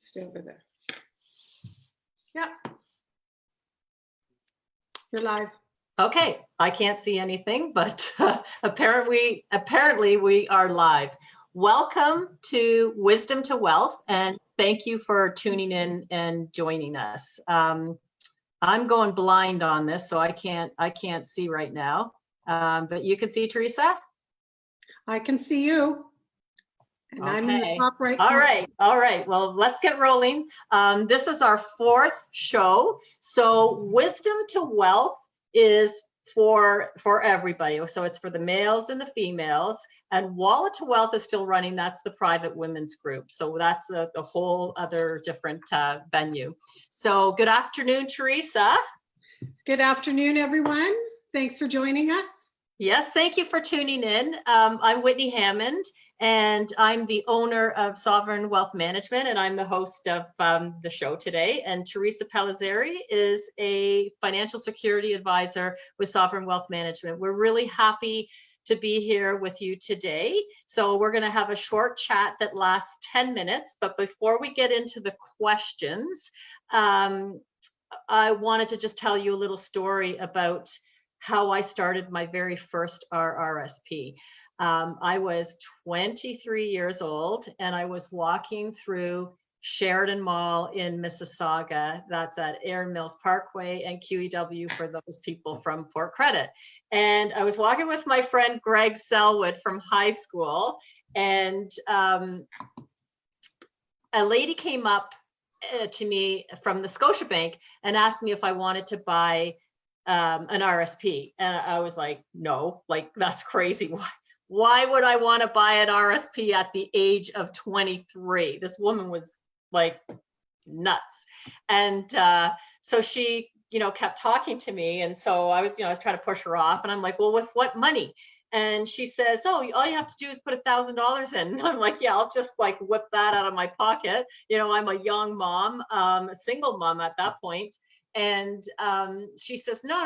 Stay over there. Yeah. You're live. Okay, I can't see anything, but apparently we are live. Welcome to Wisdom to Wealth, and thank you for tuning in and joining us. I'm going blind on this, so I can't see right now. But you can see Theresa? I can see you. And Okay. I'm in the top right All corner. right. All right. Well, let's get rolling. This is our fourth show. So Wisdom to Wealth is for everybody. So it's for the males and the females. And Wallet to Wealth is still running. That's the private women's group. So that's a whole other different venue. So good afternoon, Theresa. Good afternoon, everyone. Thanks for joining us. Yes, thank you for tuning in. I'm Whitney Hammond, and I'm the owner of Sovereign Wealth Management, and I'm the host of the show today. And Theresa Pellizzari is a financial security advisor with Sovereign Wealth Management. We're really happy to be here with you today. So we're going to have a short chat that lasts 10 minutes. But before we get into the questions, I wanted to just tell you a little story about how I started my very first RRSP. I was 23 years old and I was walking through Sheridan Mall in Mississauga. That's at Erin Mills Parkway and QEW for those people from Port Credit. And I was walking with my friend Greg Selwood from high school, and a lady came up to me from the Scotiabank and asked me if I wanted to buy an RSP. And I was like, no, like that's crazy. Why would I want to buy an RSP at the age of 23? This woman was like nuts. And so she, kept talking to me. And so I was trying to push her off, and I'm like, well, with what money? And she says, oh, all you have to do is put $1,000 in. And I'm like, yeah, I'll just like whip that out of my pocket. I'm a young mom, a single mom at that point. And she says, no,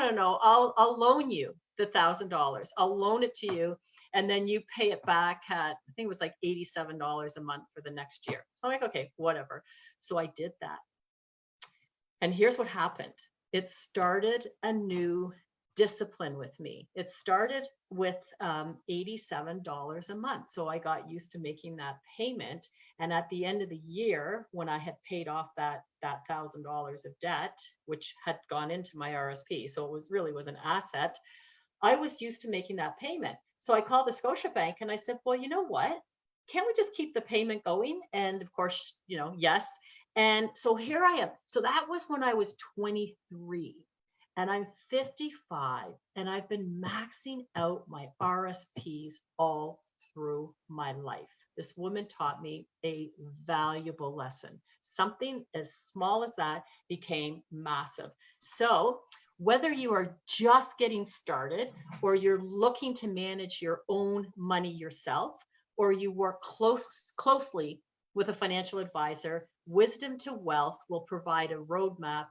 I'll loan you the $1,000. I'll loan it to you. And then you pay it back at, I think it was like $87 a month for the next year. So I'm like, okay, whatever. So I did that. And here's what happened. It started a new discipline with me. It started with $87 a month. So I got used to making that payment. And at the end of the year, when I had paid off that $1,000 of debt, which had gone into my RSP, so it was an asset, I was used to making that payment. So I called the Scotiabank and I said, well, you know what? Can't we just keep the payment going? And of course, yes. And so here I am. So that was when I was 23. And I'm 55, and I've been maxing out my RSPs all through my life. This woman taught me a valuable lesson. Something as small as that became massive. So whether you are just getting started, or you're looking to manage your own money yourself, or you work closely with a financial advisor, Wisdom to Wealth will provide a roadmap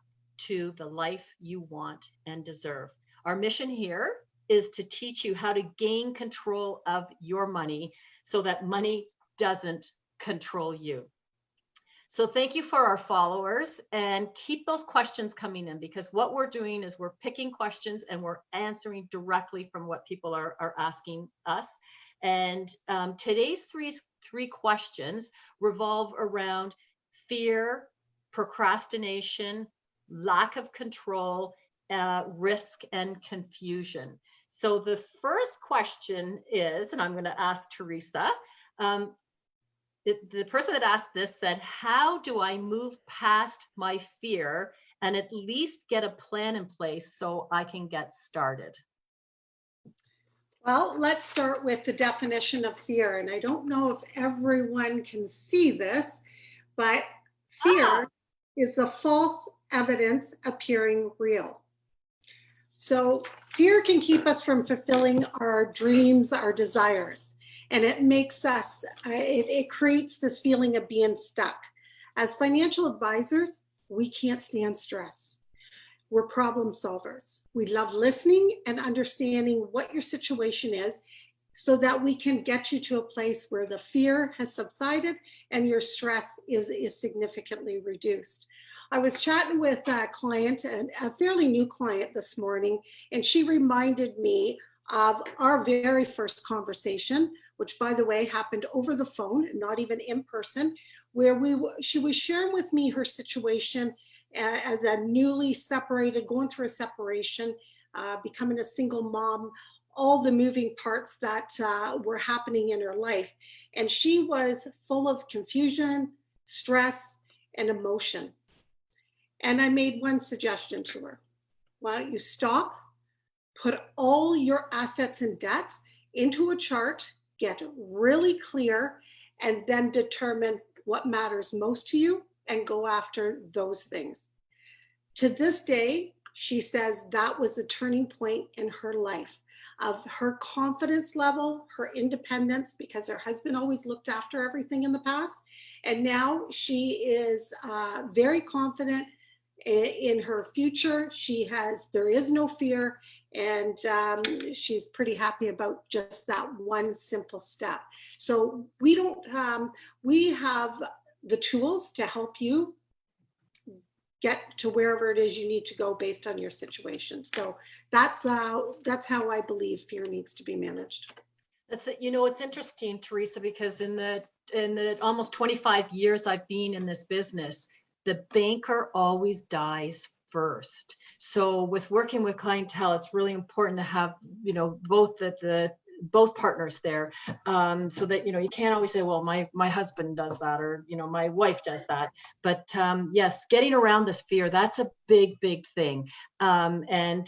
to the life you want and deserve. Our mission here is to teach you how to gain control of your money so that money doesn't control you. So thank you for our followers, and keep those questions coming in, because what we're doing is we're picking questions and we're answering directly from what people are asking us. And today's three questions revolve around fear, procrastination, lack of control, risk, and confusion. So the first question is, and I'm going to ask Theresa, the person that asked this said, how do I move past my fear and at least get a plan in place so I can get started? Well, let's start with the definition of fear. And I don't know if everyone can see this, but fear is the false evidence appearing real. So fear can keep us from fulfilling our dreams, our desires, and it makes us, it creates this feeling of being stuck. As financial advisors, we can't stand stress. We're problem solvers. We love listening and understanding what your situation is so that we can get you to a place where the fear has subsided and your stress is significantly reduced. I was chatting with a client, a fairly new client this morning, and she reminded me of our very first conversation, which by the way happened over the phone, not even in person, where she was sharing with me her situation as a newly separated, going through a separation, becoming a single mom, all the moving parts that were happening in her life. And she was full of confusion, stress, and emotion. And I made one suggestion to her. Why don't you stop, put all your assets and debts into a chart, get really clear, and then determine what matters most to you and go after those things. To this day, she says that was the turning point in her life, of her confidence level, her independence, because her husband always looked after everything in the past. And now she is very confident in her future. There is no fear, and she's pretty happy about just that one simple step. So we have the tools to help you get to wherever it is you need to go based on your situation. So that's how I believe fear needs to be managed. That's it. It's interesting, Theresa, because in the almost 25 years I've been in this business, the banker always dies first. So with working with clientele, it's really important to have, both partners there, so that, you can't always say, well, my husband does that, or, my wife does that. But yes, getting around this fear, that's a big, big thing. And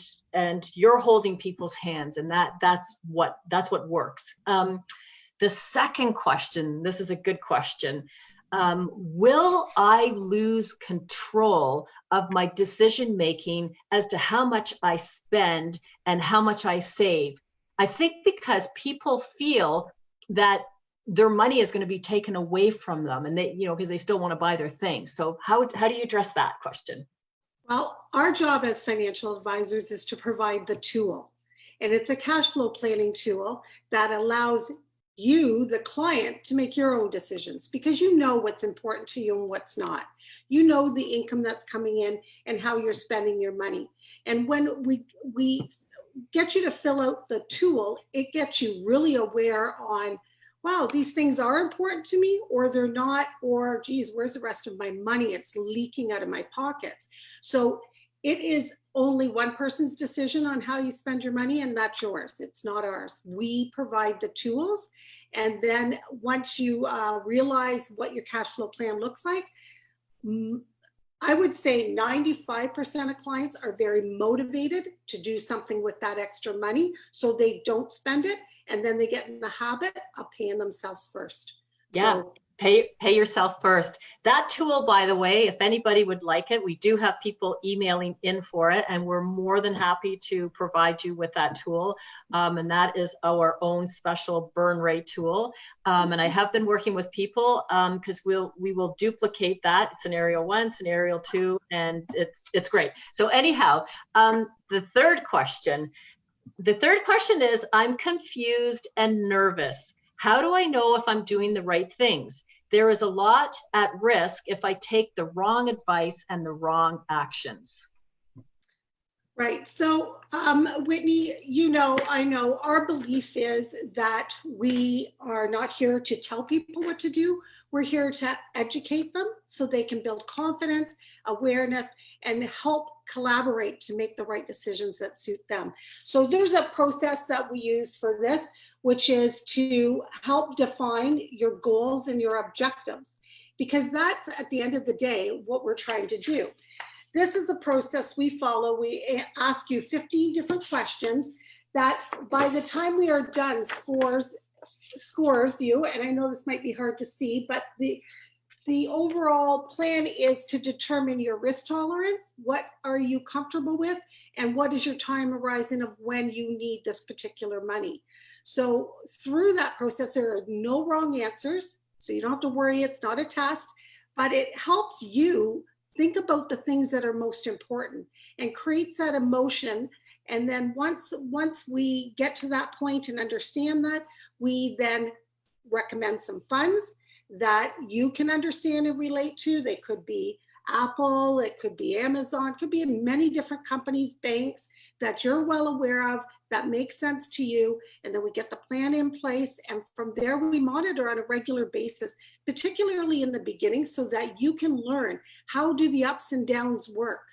you're holding people's hands, and that's what works. The second question, this is a good question. Will I lose control of my decision making as to how much I spend and how much I save? I think because people feel that their money is going to be taken away from them, and they, because they still want to buy their things. So how do you address that question? Well, our job as financial advisors is to provide the tool, and it's a cash flow planning tool that allows you, the client, to make your own decisions, because you know what's important to you and what's not. You know the income that's coming in and how you're spending your money. And when we get you to fill out the tool, it gets you really aware on, wow, these things are important to me, or they're not, or geez, where's the rest of my money? It's leaking out of my pockets. So it is only one person's decision on how you spend your money, and that's yours. It's not ours. We provide the tools. And then once you realize what your cash flow plan looks like, I would say 95% of clients are very motivated to do something with that extra money, so they don't spend it, and then they get in the habit of paying themselves first. Yeah. So, Pay yourself first. That tool, by the way, if anybody would like it, we do have people emailing in for it, and we're more than happy to provide you with that tool. And that is our own special burn rate tool. And I have been working with people because we will duplicate that scenario 1, scenario 2, and it's great. So anyhow, the third question is, I'm confused and nervous. How do I know if I'm doing the right things? There is a lot at risk if I take the wrong advice and the wrong actions. right. So, Whitney, I know our belief is that we are not here to tell people what to do. We're here to educate them so they can build confidence, awareness, and help collaborate to make the right decisions that suit them. So there's a process that we use for this, which is to help define your goals and your objectives, because that's at the end of the day what we're trying to do. This is a process we follow. We ask you 15 different questions that by the time we are done scores you, and I know this might be hard to see, but the overall plan is to determine your risk tolerance, what are you comfortable with, and what is your time horizon of when you need this particular money. So through that process, there are no wrong answers, so you don't have to worry, it's not a test, but it helps you think about the things that are most important and creates that emotion And then once we get to that point and understand that, we then recommend some funds that you can understand and relate to. They could be Apple, it could be Amazon, it could be many different companies, banks that you're well aware of that make sense to you. And then we get the plan in place. And from there, we monitor on a regular basis, particularly in the beginning, so that you can learn how do the ups and downs work.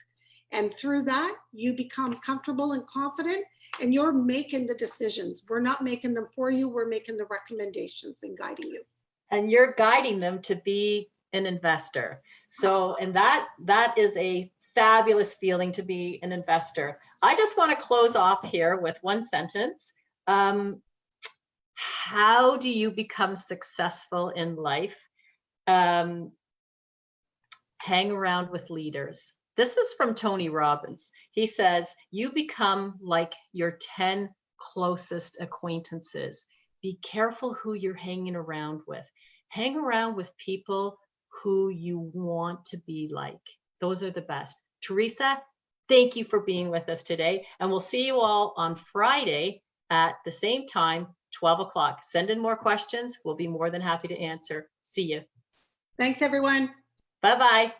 And through that, you become comfortable and confident, and you're making the decisions. We're not making them for you. We're making the recommendations and guiding you. And you're guiding them to be an investor. So, and that is a fabulous feeling to be an investor. I just want to close off here with one sentence. How do you become successful in life? Hang around with leaders. This is from Tony Robbins. He says, you become like your 10 closest acquaintances. Be careful who you're hanging around with. Hang around with people who you want to be like. Those are the best. Theresa, thank you for being with us today. And we'll see you all on Friday at the same time, 12 o'clock. Send in more questions. We'll be more than happy to answer. See you. Thanks, everyone. Bye-bye.